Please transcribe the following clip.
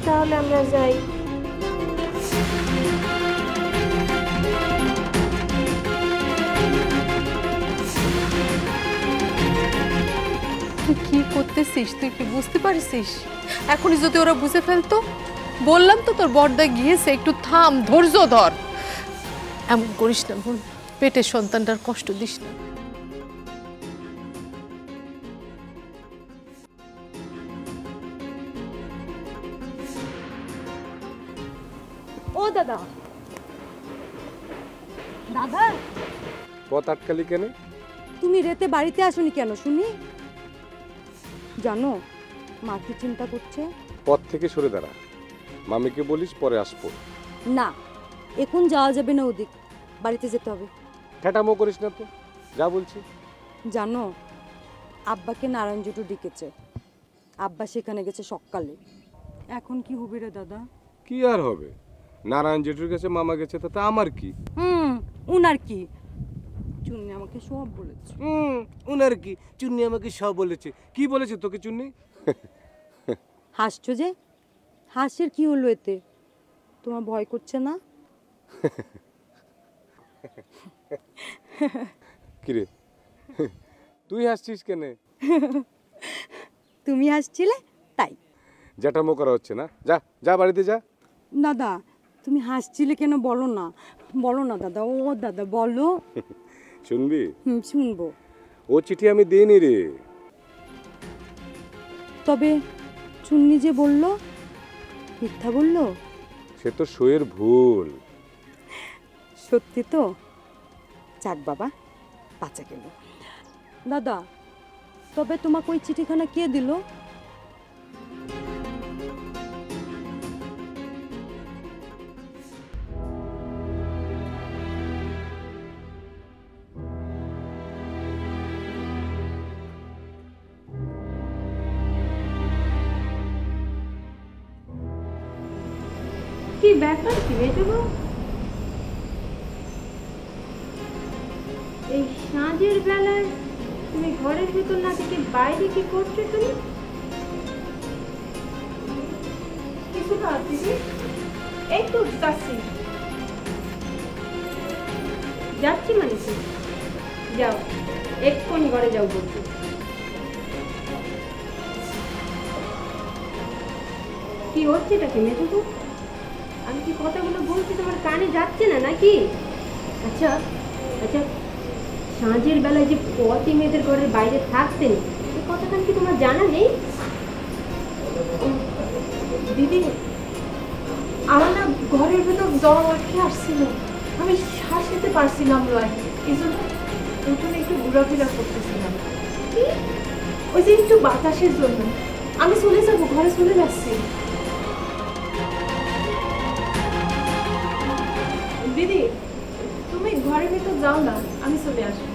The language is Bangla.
তাহলে আমরা যাই। তুই কি করতেছিস? তুই কি বুঝতে পারছিস? এখনই যদি ওরা বুঝে ফেলতো। বললাম তো তোর বড়দা গিয়েছে, একটু থাম, ধৈর্য ধর। এমন করিস না বোন, পেটের সন্তানটার কষ্ট দিস না। ও দাদা, দাদা পথ আটকালি কেন? তুমি রেতে বাড়িতে আসোনি কেন শুনি? জানো মা কি চিন্তা করছে? পথ থেকে সরে দাঁড়া, মামিকে বলিস পরে আসবো। না, এখন যাওয়া যাবে না, ওদিক বাড়িতে যেতে হবে। ঠেটামো করিস না তো, যা বলছি। জানো আব্বাকে নারায়ণ জেঠু ডেকেছে, আব্বা সেখানে গেছে সকালে। এখন কি হবে রে দাদা? কি আর হবে, নারায়ণ জেঠুর কাছে মামা গেছে, তাতে আমার কি? উনার কি? চুন্নি আমাকে সব বলেছে। উনার কি? চুন্নি আমাকে সব বলেছে। কি বলেছে তোকে চুন্নি? হাসছো যে, হাসির কি হলো এতে? তোমার ভয় করছে না? কিরে তুই হাসছিস কেন? তুমি হাসছিলে তাই। জ্যাঠামো করা হচ্ছে না, যা যা বাড়িতে যা। দাদা তুমি হাসছিলে কেন বলো না, বলো না দাদা। ও দাদা বলো। শুনবি? শুনবো। ও চিঠি আমি দিইনি রে। তবে চুন্নি যে বললো, মিথ্যা বললো? সে তো সইয়ের ভুল। সত্যি তো? যাক বাবা, বাঁচা গেল। দাদা তবে তোমাকে ওই চিঠিখানা কে দিল? কি ব্যাপার কি মেজবু? এই সাঁঝের বেলায় তুমি ঘরের ভেতর না থেকে বাইরে কি করছো তুমি? কিছু না দিদি, এই তো যাচ্ছি মানে কি? যাও, এক্ষুনি ঘরে যাও বলছি। কি হচ্ছে এটা কি মেজবু? আমি কি কথাগুলো বলছি তোমার কানে যাচ্ছে না নাকি? আচ্ছা আচ্ছা, সাঁঝের বেলায় যে পতি মেয়েদের ঘরের বাইরে থাকতেন, এই কথাটা কি তোমার জানা নেই? দিদি, আমার না ঘরের ভেতর জ্বর উঠে আসছিল, আমি শ্বাস নিতে পারছিলাম নয়, এই জন্য উঠোনে একটু ঘোরাফেরা করতেছিলাম। কি? ওই যে একটু বাতাসের জন্য। আমি চলে যাবো, ঘরে চলে যাচ্ছি। দিদি, তুমি ঘরের ভেতর যাও না, আমি চলে আসবো।